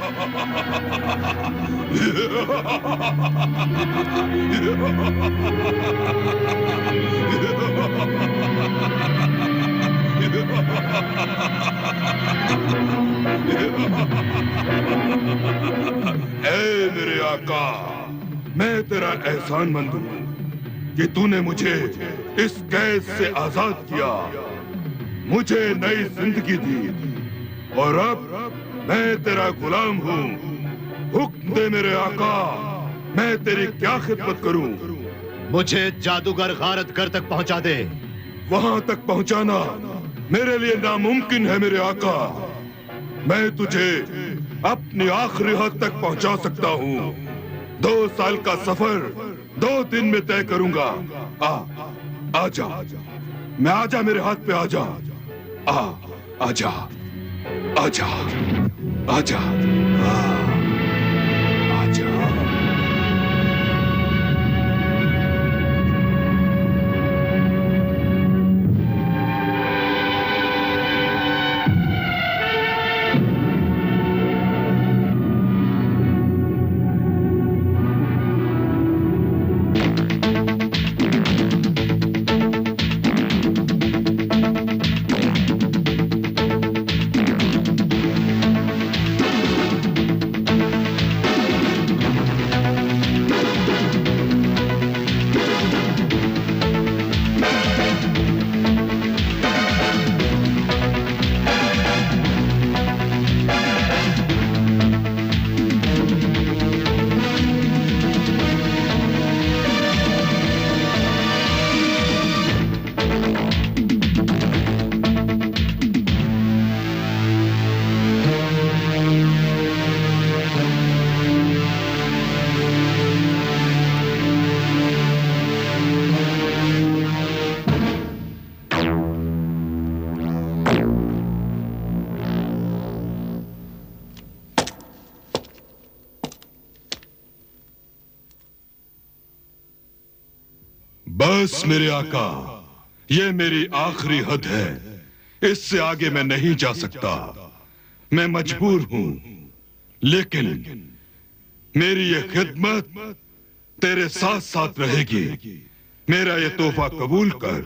ऐ मेरे आका, मैं तेरा एहसानमंद हूँ कि तूने मुझे इस कैद से आजाद किया, मुझे नई जिंदगी दी, और अब मैं तेरा गुलाम हूँ। हुक्म दे मेरे आका, मैं तेरी क्या खिदमत करूँ? मुझे जादूगर गारतगर तक पहुंचा दे। वहां तक पहुंचाना मेरे लिए नामुमकिन है मेरे आका। मैं तुझे अपनी आखिरी हद तक पहुंचा सकता हूँ। 2 साल का सफर 2 दिन में तय करूंगा। आजा, मैं आजा, मेरे हाथ पे आजा। आजा, आजा, आजा, आजा। बस मेरे आका, ये मेरी आखिरी हद है। इससे आगे मैं नहीं जा सकता। मैं मजबूर हूं, लेकिन मेरी ये खिदमत तेरे साथ साथ रहेगी। मेरा ये तोहफा कबूल कर।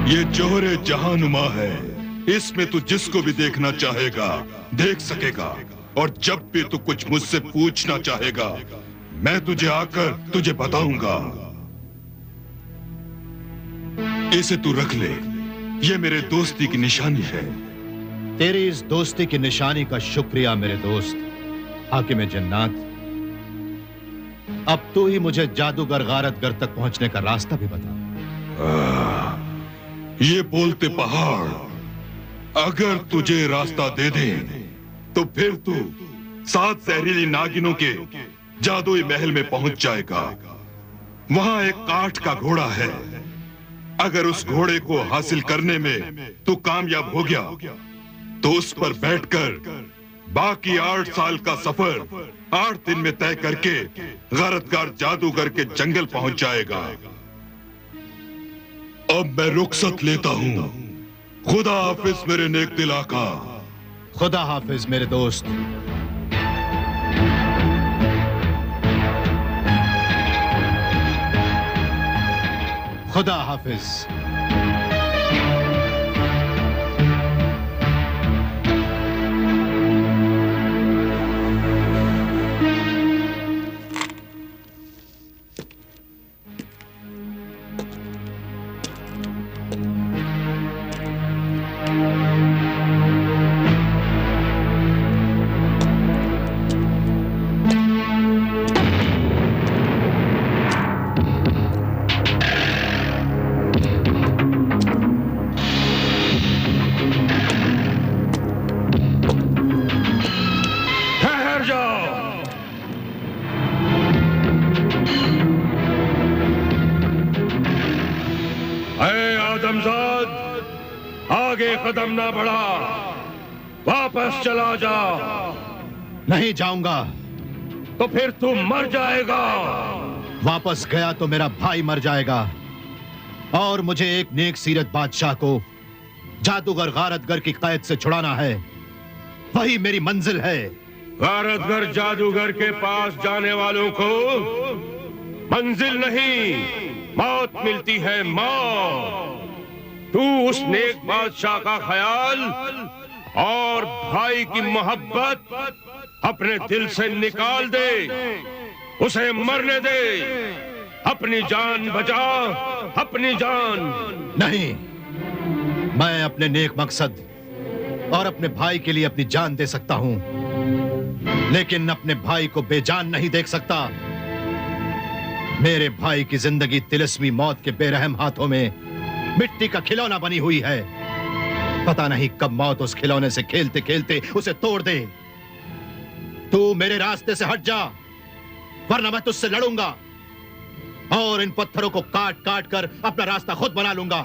ये जोहरे जहानुमा है। इसमें तू जिसको भी देखना चाहेगा देख सकेगा, और जब भी तू कुछ मुझसे पूछना चाहेगा मैं तुझे आकर तुझे बताऊंगा। इसे तू रख ले, ये मेरे दोस्ती की निशानी है। तेरी इस दोस्ती की निशानी का शुक्रिया मेरे दोस्त हाकिम जन्नात। अब तू ही मुझे जादूगर गारतगर तक पहुंचने का रास्ता भी बता। ये बोलते पहाड़ अगर तुझे रास्ता दे दे तो फिर तू 7 जहरीली नागिनों के जादुई महल में पहुंच जाएगा। वहां एक काठ का घोड़ा है। अगर उस घोड़े को हासिल करने में तू कामयाब हो गया तो उस पर बैठकर बाकी 8 साल का सफर 8 दिन में तय करके गारतगर जादूगर के जंगल पहुंच जाएगा। अब मैं रुखसत लेता हूं। खुदा हाफिज मेरे नेक दिल आका। खुदा हाफिज मेरे दोस्त। खुदा हाफिज। आगे कदम ना बढ़ा, वापस चला जा। नहीं जाऊंगा। तो फिर तू मर जाएगा। वापस गया तो मेरा भाई मर जाएगा और मुझे एक नेक सीरत बादशाह को जादूगर गारतगर की कैद से छुड़ाना है। वही मेरी मंजिल है। गारतगर जादूगर के पास जाने वालों को मंजिल नहीं, मौत मिलती है, मौत। तू उस नेक बादशाह का ख्याल और भाई की मोहब्बत अपने दिल से निकाल दे, उसे मरने दे। अपनी जान बचा, अपनी जान। नहीं, मैं अपने नेक मकसद और अपने भाई के लिए अपनी जान दे सकता हूं, लेकिन अपने भाई को बेजान नहीं देख सकता। मेरे भाई की जिंदगी तिलिस्मी मौत के बेरहम हाथों में मिट्टी का खिलौना बनी हुई है। पता नहीं कब मौत उस खिलौने से खेलते खेलते उसे तोड़ दे। तू मेरे रास्ते से हट जा, वरना मैं तुझसे लड़ूंगा और इन पत्थरों को काट काट कर अपना रास्ता खुद बना लूंगा।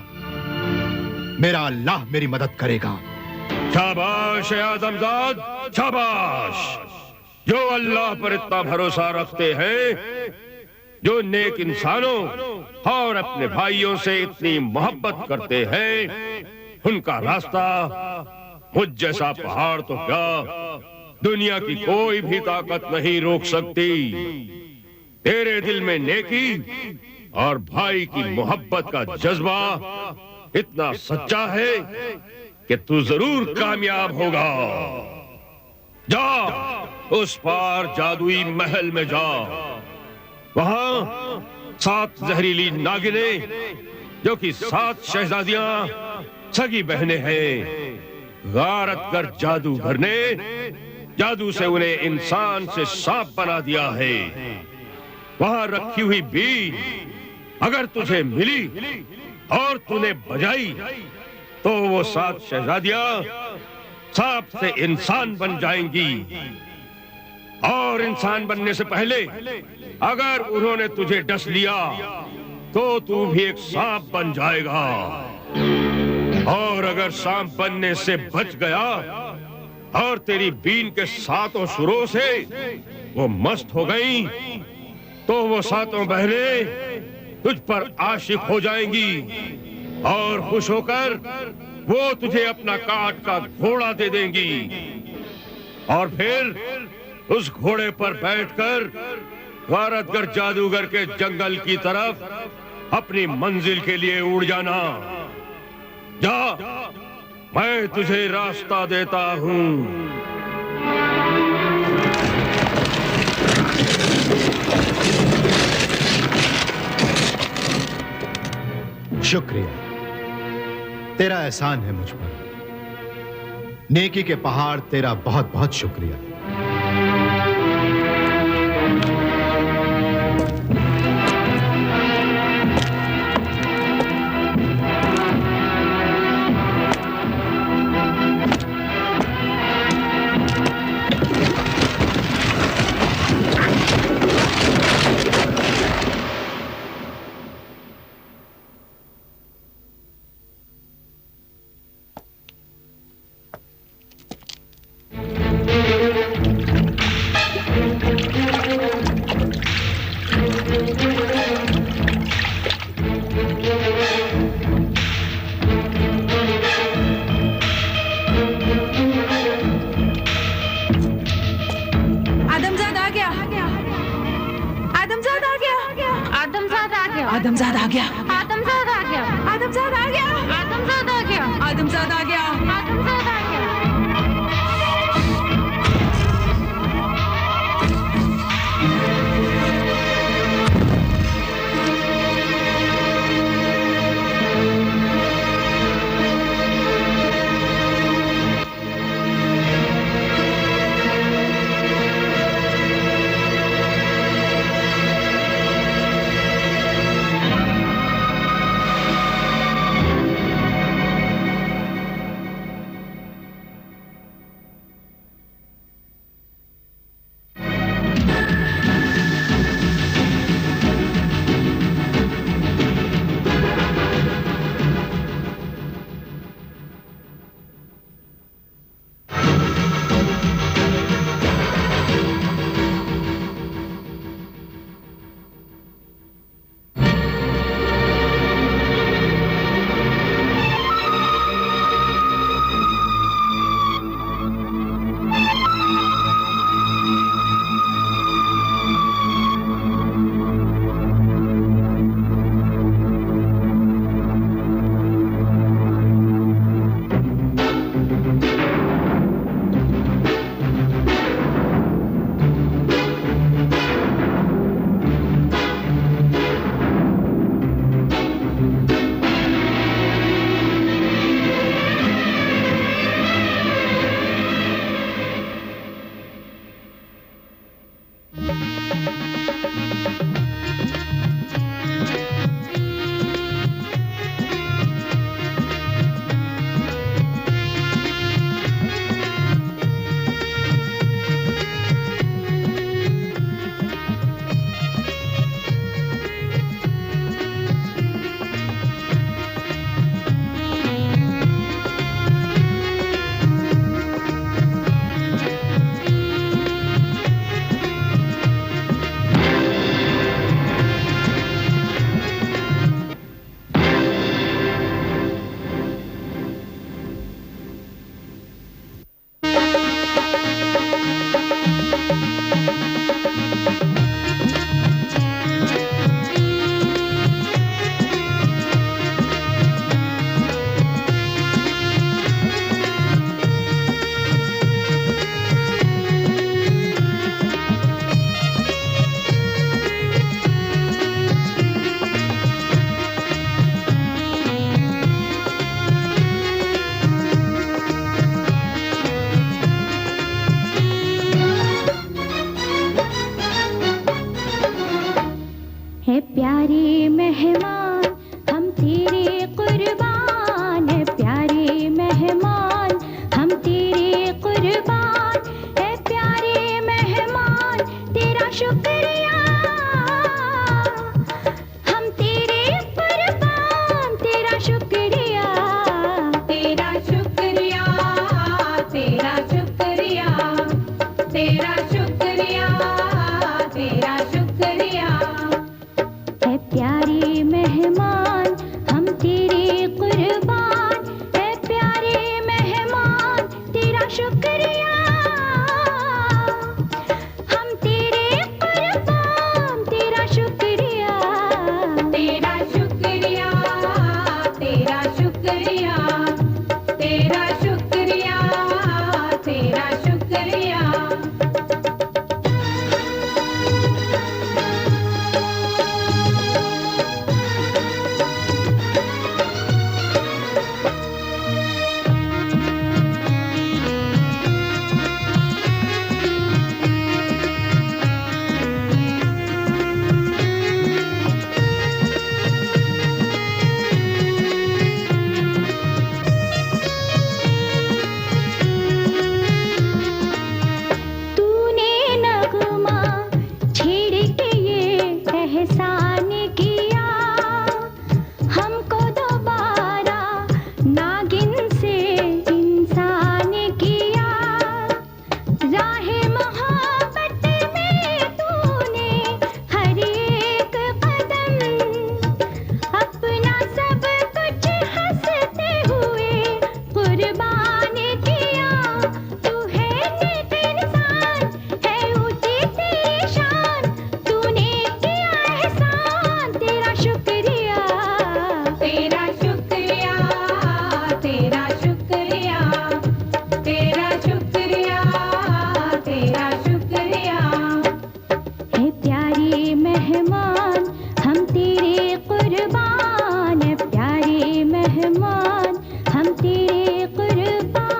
मेरा अल्लाह मेरी मदद करेगा। शाबाश आदमजाद, शाबाश। जो अल्लाह पर इतना भरोसा रखते हैं, जो नेक इंसानों और अपने भाइयों से इतनी मोहब्बत करते हैं, उनका रास्ता मुझ जैसा पहाड़ तो क्या दुनिया की कोई भी ताकत नहीं रोक सकती। तेरे दिल में नेकी और भाई की मोहब्बत का जज्बा इतना सच्चा है कि तू जरूर कामयाब होगा। जा, उस पार जादुई महल में जा। वहां 7 जहरीली नागिनें, जो कि 7 शहजादियां सगी बहनें हैं, गारतगर जादूगर ने जादू से उन्हें इंसान से सांप बना दिया है। वहां रखी हुई बीन अगर तुझे मिली और तूने बजाई तो वो 7 शहजादियां सांप से इंसान बन जाएंगी। और इंसान बनने से पहले अगर उन्होंने तुझे डस लिया तो तू भी एक सांप बन जाएगा। और अगर सांप बनने से बच गया और तेरी बीन के 7 सुरों से वो मस्त हो गई, तो वो 7 बहनें तुझ पर आशिक हो जाएंगी और खुश होकर वो तुझे अपना काट का घोड़ा दे देंगी। और फिर उस घोड़े पर बैठकर गारतगर जादूगर के जंगल की तरफ अपनी मंजिल के लिए उड़ जाना। जा, मैं तुझे रास्ता देता हूं। शुक्रिया, तेरा एहसान है मुझ पर। नेकी के पहाड़, तेरा बहुत बहुत शुक्रिया। आदमजाद आ गया। आदमजाद आ गया। आदमजाद आ गया। आदमजाद आ गया। आदमजाद आ गया। आदमजाद आ गया। प्यारे मेहमान हम तेरे कुर्बान, प्यारे मेहमान हम तेरे कुर्बान, है प्यारे मेहमान तेरा शुक्रिया, हम तेरे कुर्बान तेरा शुक्रिया, तेरा शुक्रिया, तेरा शुक्रिया, तेरा शुक्रिया, तेरा शुक्रिया, है प्यारे मेहमान हम तेरे कुर्बान, है प्यारे मेहमान तेरा शुक्रिया, हम तेरे कुर्बान तेरा शुक्रिया, तेरा शुक्रिया, तेरा शुक्रिया, तेरा शुक्रिया, तेरा शुक्रिया। तूने नगमा छेड़ के ये एहसान किया, हमको दोबारा नागिन से इंसान किया, राहे मोहब्बत में तूने हर एक कदम अपना सब कुछ हंसते हुए कुर्बान किया, तू है नेक इंसान है ऊंची तेरी शान, तूने किया एहसान तेरा शुक्रिया, तेरा शुक्रिया, तेरा शुक्रिया, तेरा शुक्रिया, तेरा शुक्रिया, है प्यारे मेहमान हम तेरे कुर्बान, है प्यारे मेहमान हम तेरे कुर्बान।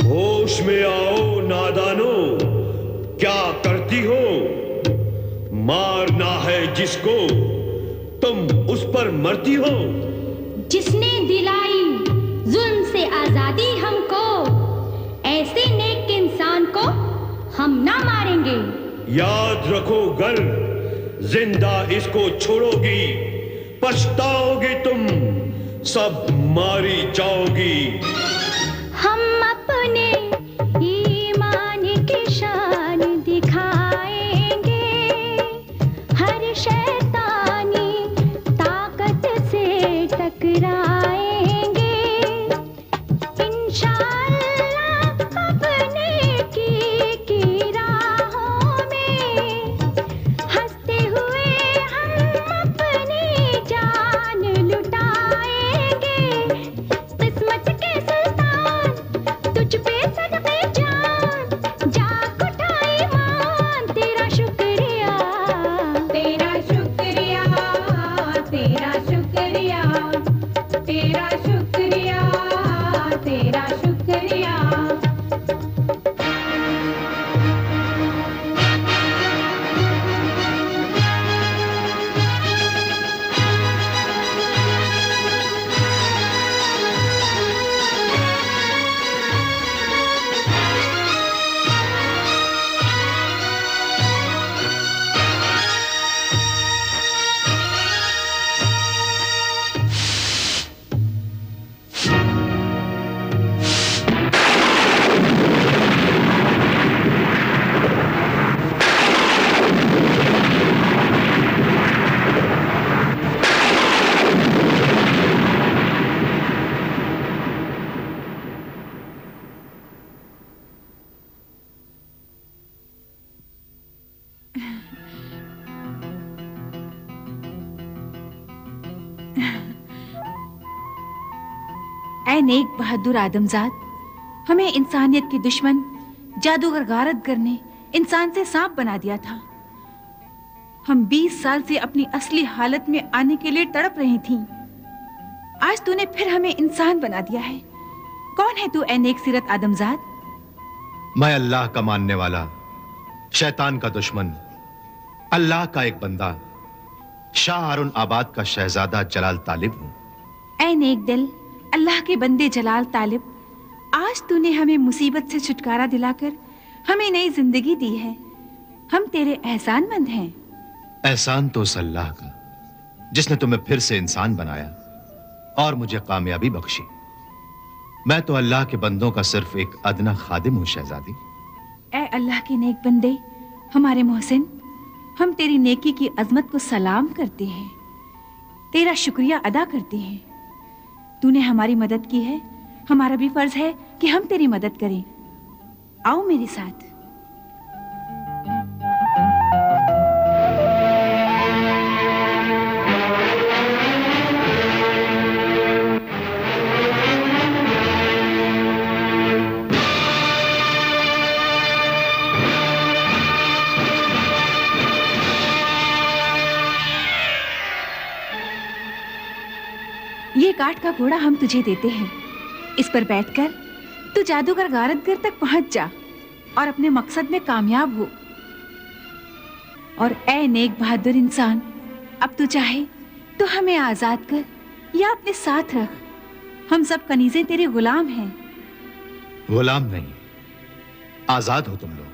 होश में आओ नादानो, क्या करती हो? मारना है जिसको तुम उस पर मरती हो। जिसने दिलाई जुल्म से आजादी हमको, ऐसे नेक इंसान को हम ना मारेंगे। याद रखो गर जिंदा इसको छोड़ोगी, पछताओगी तुम, सब मारी जाओगी। हम अपने ईमान की शान दिखाएंगे, हर शैतानी ताकत से टकराएंगे, इंशाअल्लाह अपने की राहों में हंसते हुए हम अपनी जान लुटाएंगे, किस्मत के सुल्तान तुझ पे सदके जान, जाग उठा ईमान तेरा शुक्रिया, तेरा शुक्रिया, तेरा शुक्रिया, तेरा शुक्रिया, तेरा शुक्रिया। ऐ नेक बहादुर आदमजाद, हमें इंसानियत के दुश्मन जादूगर गारतगर ने इंसान से सांप बना दिया था। हम 20 साल से अपनी असली हालत में आने के लिए तड़प रही थीं। आज तूने फिर हमें इंसान बना दिया है। कौन है तू ऐ नेक सीरत आदमजाद? मैं अल्लाह का मानने वाला, शैतान का दुश्मन, अल्लाह का एक बंदा, शाह हारून आबाद का शहजादा जलाल तालिब हूं। ऐ नेक दिल, अल्लाह के बंदे जलाल तालिब, आज तूने हमें मुसीबत से छुटकारा दिलाकर हमें नई जिंदगी दी है। हम तेरे एहसानमंद हैं। एहसान तो उस अल्लाह का जिसने तुम्हें फिर से इंसान बनाया और मुझे कामयाबी बख्शी। मैं तो अल्लाह के बंदों का सिर्फ एक अदना खादिम हूं शहजादी। ऐ अल्लाह के नेक बंदे, हमारे मोहसिन, हम तेरी नेकी की अजमत को सलाम करते हैं, तेरा शुक्रिया अदा करते हैं। तूने हमारी मदद की है, हमारा भी फर्ज है कि हम तेरी मदद करें। आओ मेरे साथ। ये काठ का घोड़ा हम तुझे देते हैं। इस पर बैठकर तू जादूगर गारतगर तक पहुंच जा और अपने मकसद में कामयाब हो। और ऐ नेक बहादुर इंसान, अब तू चाहे तो हमें आजाद कर या अपने साथ रख। हम सब कनीज़ें तेरे गुलाम हैं। गुलाम नहीं, आजाद हो तुम लोग।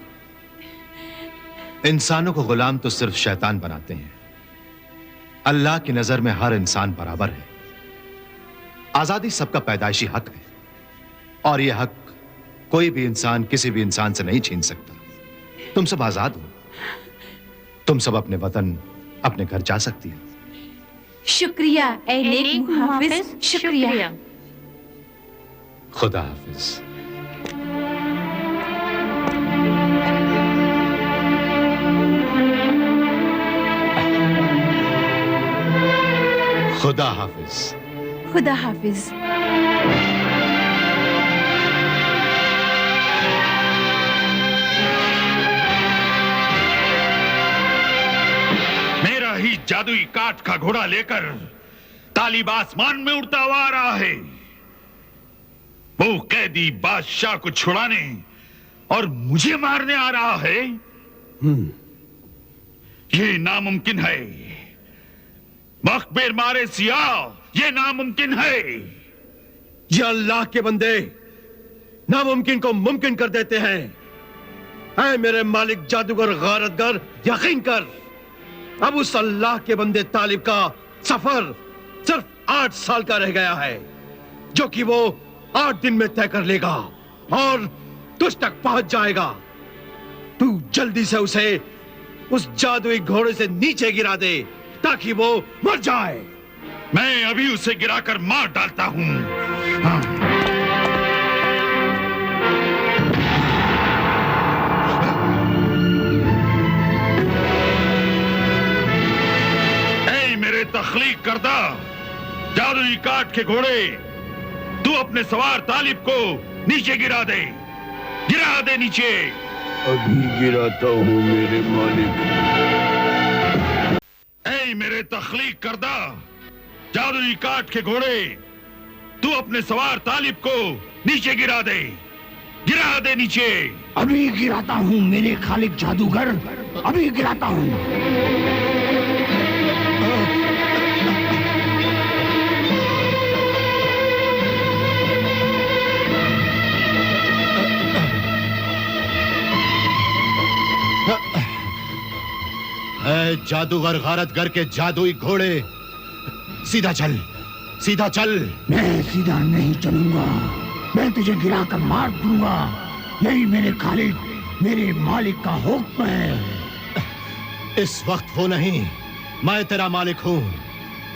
इंसानों को गुलाम तो सिर्फ शैतान बनाते हैं। अल्लाह की नजर में हर इंसान बराबर है। आजादी सबका पैदाइशी हक है और यह हक कोई भी इंसान किसी भी इंसान से नहीं छीन सकता। तुम सब आजाद हो। तुम सब अपने वतन, अपने घर जा सकती हो। शुक्रिया ऐ नेक मुहाफिज, शुक्रिया। खुदा हाफिज। खुदा हाफिज। खुदा हाफिज। मेरा ही जादुई काठ का घोड़ा लेकर तालिब आसमान में उड़ता हुआ आ रहा है। वो कैदी बादशाह को छुड़ाने और मुझे मारने आ रहा है। ये नामुमकिन है। मखबिर मारे सियाह, ये नामुमकिन है। ये अल्लाह के बंदे नामुमकिन को मुमकिन कर देते हैं। ऐ मेरे मालिक जादूगर गारतगर, यकीन कर, अब उस अल्लाह के बंदे तालिब का सफर सिर्फ 8 साल का रह गया है, जो कि वो 8 दिन में तय कर लेगा और तुझ तक पहुंच जाएगा। तू जल्दी से उसे उस जादुई घोड़े से नीचे गिरा दे ताकि वो मर जाए। मैं अभी उसे गिराकर मार डालता हूं। ऐ मेरे तख्लीक करदा जादुई काठ के घोड़े, तू अपने सवार तालिब को नीचे गिरा दे नीचे। अभी गिराता हूं मेरे मालिक। ऐ मेरे तख्लीक करदा जादुई काठ के घोड़े, तू अपने सवार तालिब को नीचे गिरा दे नीचे। अभी गिराता हूँ मेरे खालिक जादूगर, अभी गिराता हूँ। ऐ जादूगर गारतगर के जादुई घोड़े, सीधा चल, सीधा चल। मैं सीधा नहीं चलूंगा, मैं तुझे गिराकर मार दूंगा। यही मेरे खालिक, मेरे मालिक का हुक्म है। इस वक्त वो नहीं, मैं तेरा मालिक हूं।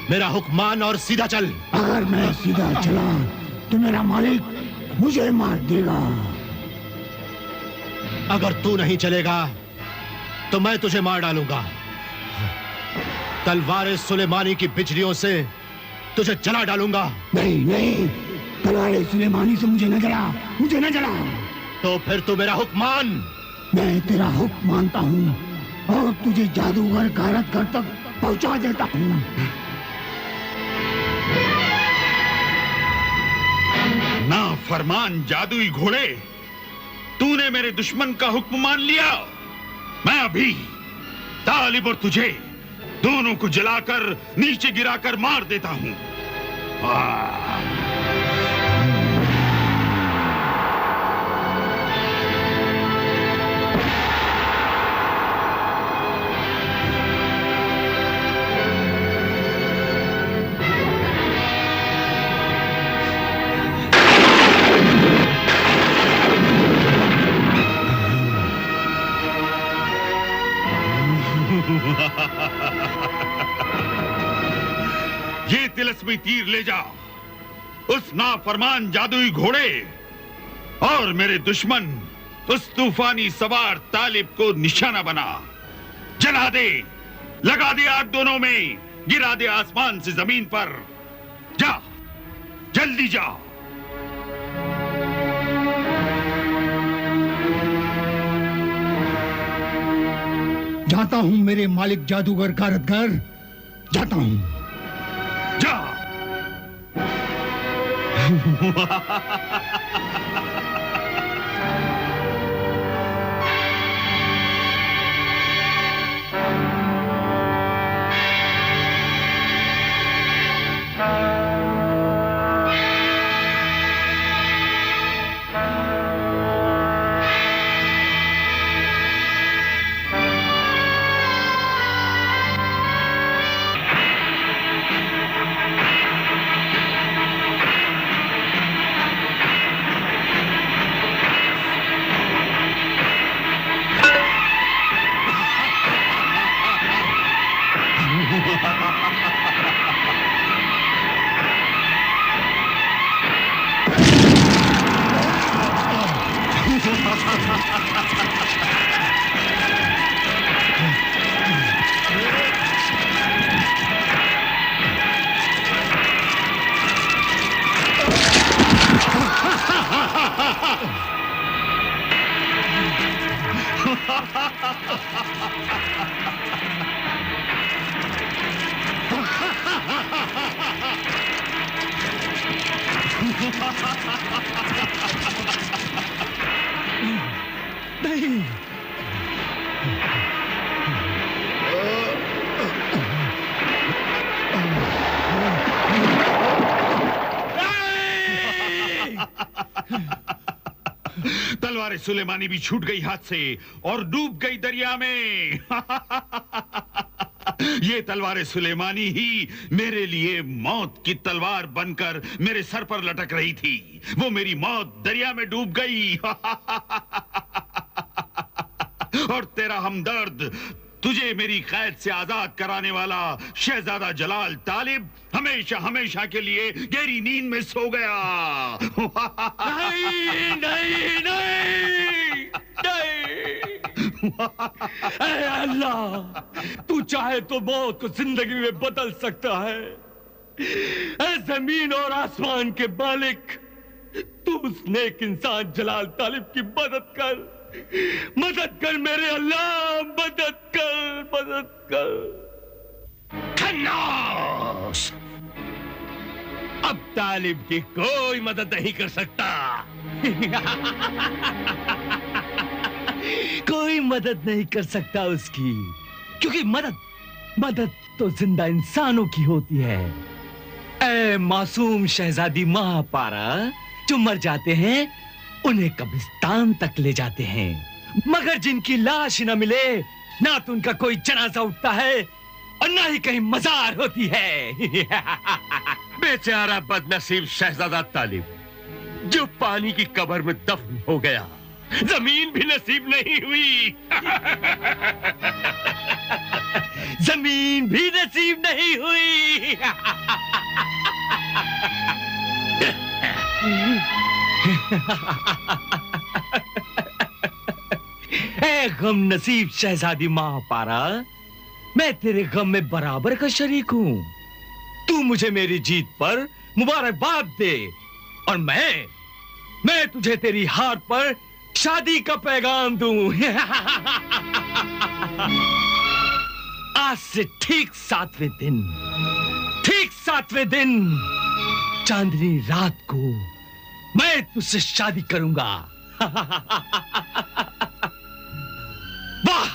मेरा हुक्म मान और सीधा चल। अगर मैं सीधा चला तो मेरा मालिक मुझे मार देगा। अगर तू नहीं चलेगा तो मैं तुझे मार डालूंगा। तलवार सुलेमानी की बिजलियों से तुझे जला डालूंगा। नहीं नहीं, तलवार सुलेमानी से मुझे न जला, मुझे न जला। तो फिर तू मेरा हुक्म मान। मैं तेरा हुक्म मानता हूँ और तुझे जादूगर गारत घर तक पहुंचा देता हूँ। ना फरमान जादुई घोड़े, तूने मेरे दुश्मन का हुक्म मान लिया। मैं अभी तालिब और तुझे दोनों को जलाकर नीचे गिराकर मार देता हूं। ये तिलस्मी तीर ले जा उस नाफरमान जादुई घोड़े और मेरे दुश्मन उस तूफानी सवार तालिब को निशाना बना। जला दे, लगा दे आग दोनों में, गिरा दे आसमान से जमीन पर। जा, जल्दी जा। जाता हूँ मेरे मालिक जादूगर गारतगर, जाता हूँ। जा। नहीं, तलवार सुलेमानी भी छूट गई हाथ से और डूब गई दरिया में। ये तलवार सुलेमानी ही मेरे लिए मौत की तलवार बनकर मेरे सर पर लटक रही थी। वो मेरी मौत दरिया में डूब गई। और तेरा हमदर्द, तुझे मेरी कैद से आजाद कराने वाला शहजादा जलाल तालिब हमेशा हमेशा के लिए गहरी नींद में सो गया। नहीं नहीं नहीं नहीं। ऐ अल्लाह, तू चाहे तो मौत को जिंदगी में बदल सकता है। ऐ जमीन और आसमान के मालिक, तू उस नेक इंसान जलाल तालिब की मदद कर, मदद कर मेरे अल्लाह, मदद कर, मदद कर। खन्नास, अब तालिब की कोई मदद नहीं कर सकता। कोई मदद नहीं कर सकता उसकी, क्योंकि मदद तो जिंदा इंसानों की होती है। ऐ मासूम शहजादी महापारा, जो मर जाते हैं उन्हें कब्रिस्तान तक ले जाते हैं, मगर जिनकी लाश न मिले ना तो उनका कोई जनाजा उठता है और ना ही कहीं मजार होती है। बेचारा बदनसीब शहजादा तालिब, जो पानी की कब्र में दफन हो गया, जमीन भी नसीब नहीं हुई। जमीन भी नसीब नहीं हुई। ऐ गम नसीब शहजादी महापारा, मैं तेरे गम में बराबर का शरीक हूं। तू मुझे मेरी जीत पर मुबारकबाद दे, और मैं तुझे तेरी हार पर शादी का पैगाम दूं। आज से ठीक 7वें दिन चांदनी रात को मैं तुझसे शादी करूंगा। वाह,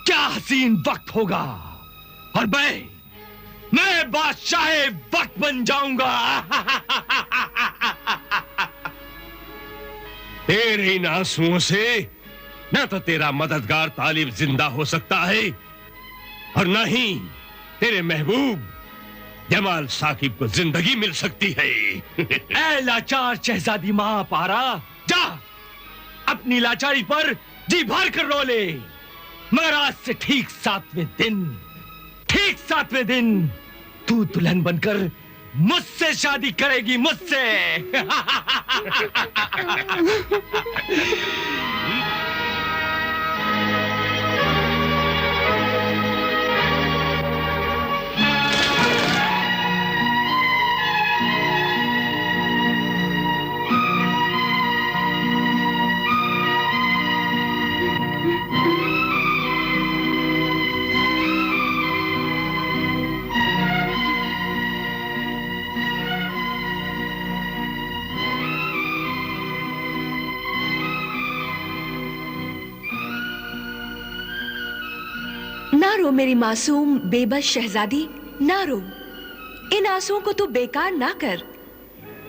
क्या हसीन वक्त होगा, और मैं बादशाह वक्त बन जाऊंगा। तेरे इन आंसुओं से न तो तेरा मददगार तालिब जिंदा हो सकता है, और न ही तेरे महबूब जमाल साकिब को जिंदगी मिल सकती है। ऐ लाचार शहजादी मां पारा, जा अपनी लाचारी पर जी भर कर रो ले। मगर आज से ठीक 7वें दिन तू दुल्हन बनकर मुझसे शादी करेगी, मुझसे। ना रो मेरी मासूम बेबस शहजादी, ना रो। इन आंसुओं को तू बेकार ना कर।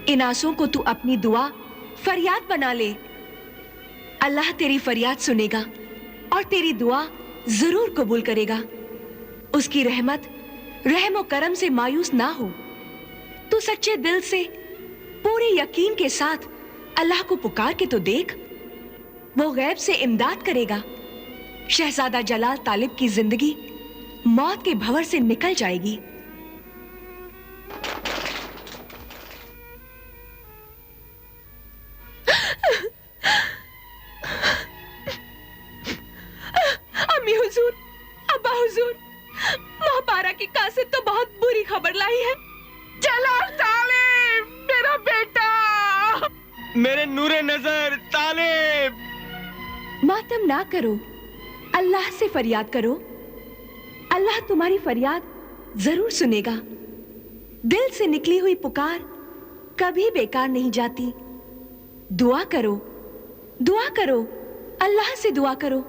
इन आंसुओं को तू अपनी दुआ फरियाद बना ले। अल्लाह तेरी फरियाद सुनेगा और तेरी दुआ जरूर कबूल करेगा। उसकी रहमत, रहम और करम से मायूस ना हो। तू सच्चे दिल से, पूरे यकीन के साथ अल्लाह को पुकार के तो देख, वो गैब से इमदाद करेगा। शहजादा जलाल तालिब की जिंदगी मौत के भंवर से निकल जाएगी। अम्मी हुजूर, अब्बा हुजूर, महापारा की कासिद तो बहुत बुरी खबर लाई है। जलाल तालिब, मेरा बेटा, मेरे नूरे नजर तालिब। मातम ना करो, अल्लाह से फरियाद करो। अल्लाह तुम्हारी फरियाद जरूर सुनेगा। दिल से निकली हुई पुकार कभी बेकार नहीं जाती। दुआ करो, दुआ करो, अल्लाह से दुआ करो।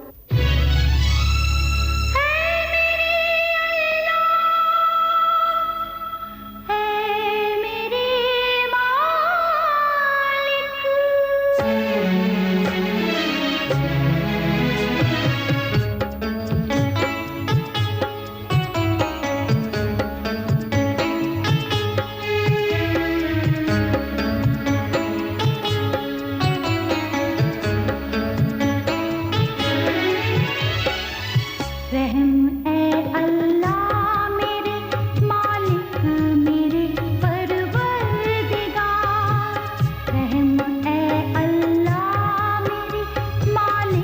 रहम ए अल्लाह मेरे मालिक मेरे परवरदिगार, रहम ए अल्लाह मेरे मालिक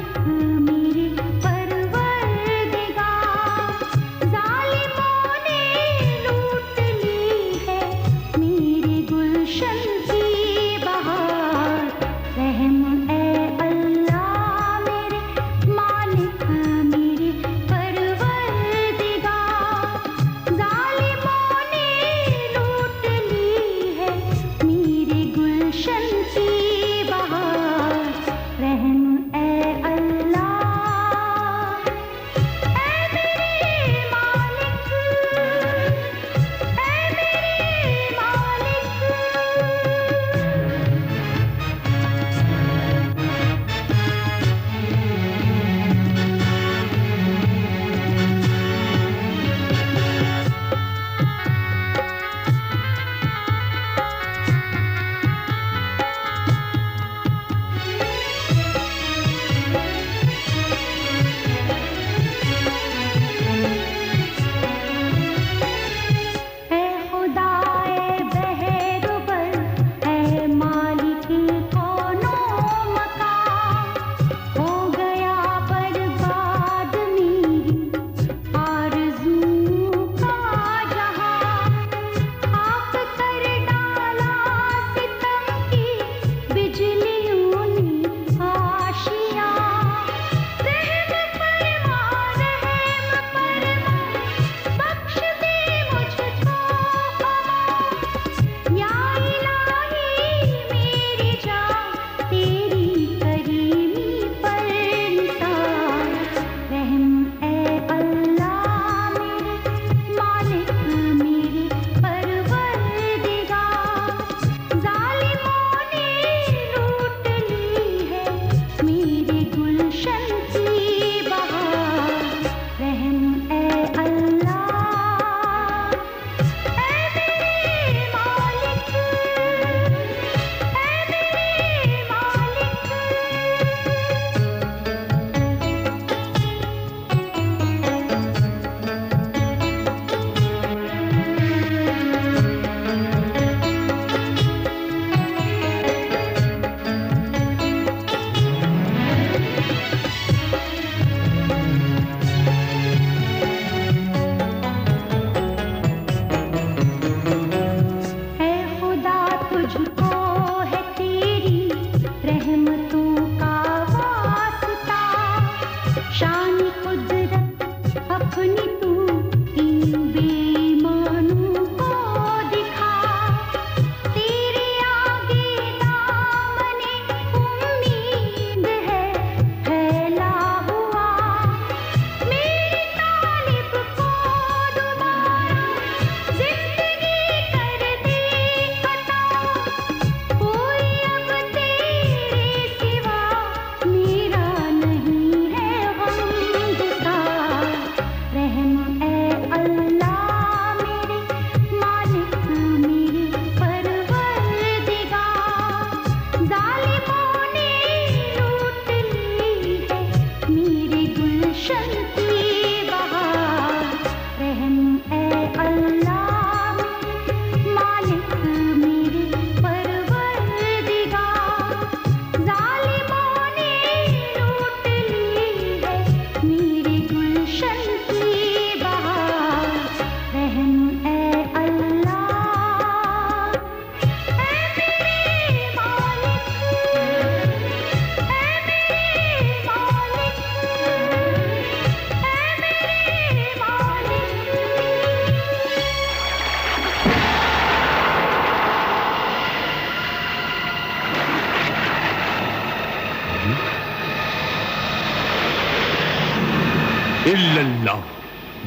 इल्लल्लाह,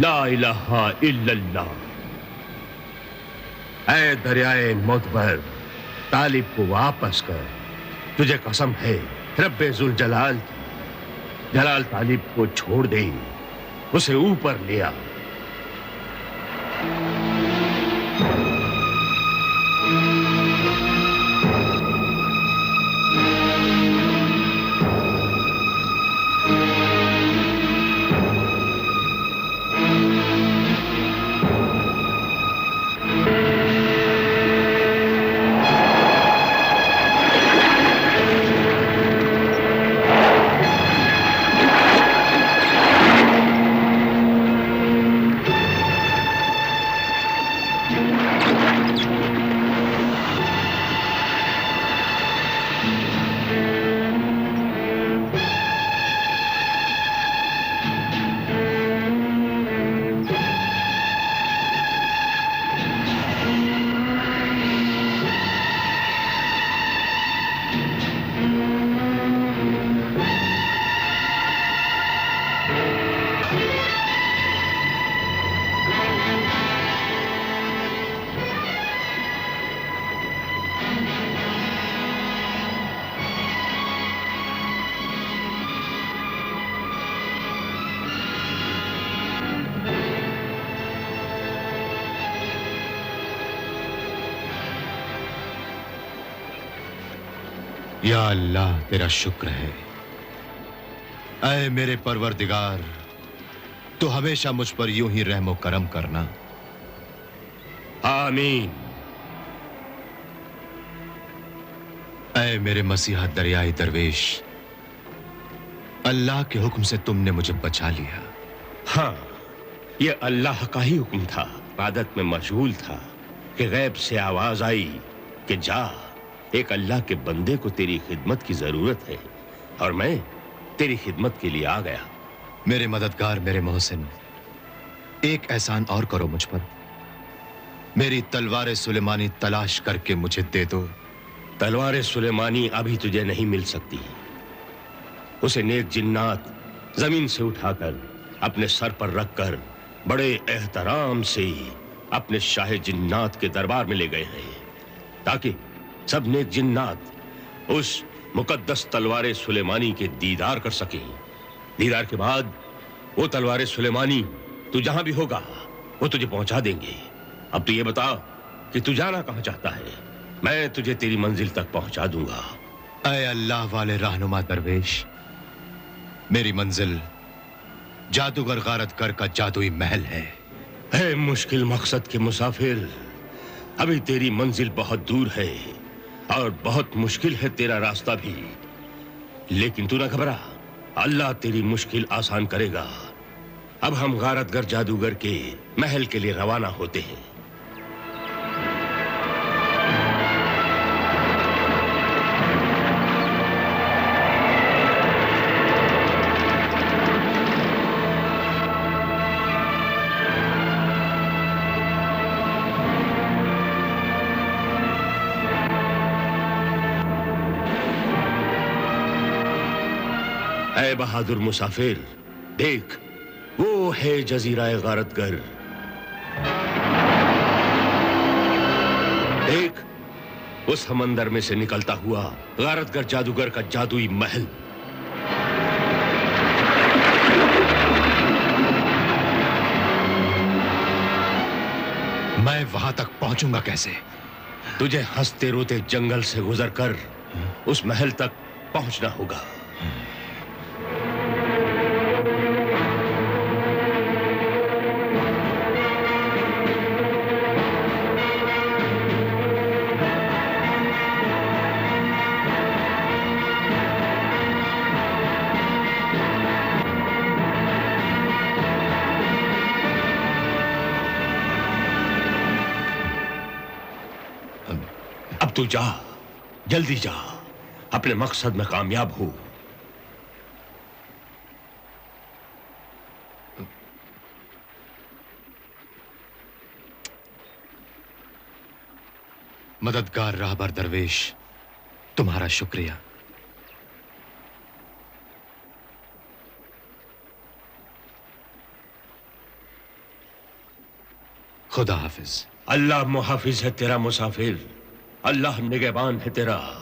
ला इलाहा इल्लल्लाह। ऐ दरियाए मुतबर, तालिब को वापस कर। तुझे कसम है रब्बे जुल जलाल की, जलाल तालिब को छोड़ दे, उसे ऊपर ले आ। या अल्लाह तेरा शुक्र है। ऐ मेरे परवरदिगार, तो हमेशा मुझ पर यूं ही रहमो करम करना। आमीन। ऐ मेरे मसीहा दरियाई दरवेश, अल्लाह के हुक्म से तुमने मुझे बचा लिया। हाँ, ये अल्लाह का ही हुक्म था। इबादत में मशगूल था कि गैब से आवाज आई कि जा, एक अल्लाह के बंदे को तेरी खिदमत की जरूरत है, और मैं तेरी खिदमत के लिए आ गया। मेरे मददगार, मेरे मोहसिन, एक एहसान और करो मुझ पर। मेरी तलवार सुलेमानी तलाश करके मुझे दे दो। तलवार सुलेमानी अभी तुझे नहीं मिल सकती। उसे नेक जिन्नात जमीन से उठाकर अपने सर पर रखकर बड़े एहतराम से अपने शाह जिन्नात के दरबार में ले गए हैं, ताकि सब नेक जिन्नात उस मुकद्दस तलवार सुलेमानी के दीदार कर सकें। दीदार के बाद वो तलवार सुलेमानी तू जहां भी होगा वो तुझे पहुंचा देंगे। अब तू ये बता कि तू जाना कहां चाहता है, मैं तुझे तेरी मंजिल तक पहुंचा दूंगा। ऐ अल्लाह वाले रहनुमा दरवेश, मेरी मंजिल जादूगर गारतगर का जादुई महल है। है मुश्किल मकसद के मुसाफिर, अभी तेरी मंजिल बहुत दूर है और बहुत मुश्किल है तेरा रास्ता भी। लेकिन तू ना घबरा, अल्लाह तेरी मुश्किल आसान करेगा। अब हम गारतगर जादूगर के महल के लिए रवाना होते हैं। ऐ बहादुर मुसाफिर, देख वो है जजीरा गारतगर। देख उस समंदर में से निकलता हुआ गारतगर जादूगर का जादुई महल। मैं वहां तक पहुंचूंगा कैसे? तुझे हंसते रोते जंगल से गुजरकर उस महल तक पहुंचना होगा। अब तू जा, जल्दी जा, अपने मकसद में कामयाब हो। मददगार राहबर दरवेश, तुम्हारा शुक्रिया। खुदा हाफिज। अल्लाह मुहाफिज है तेरा मुसाफिर, अल्लाह निगहबान है तेरा।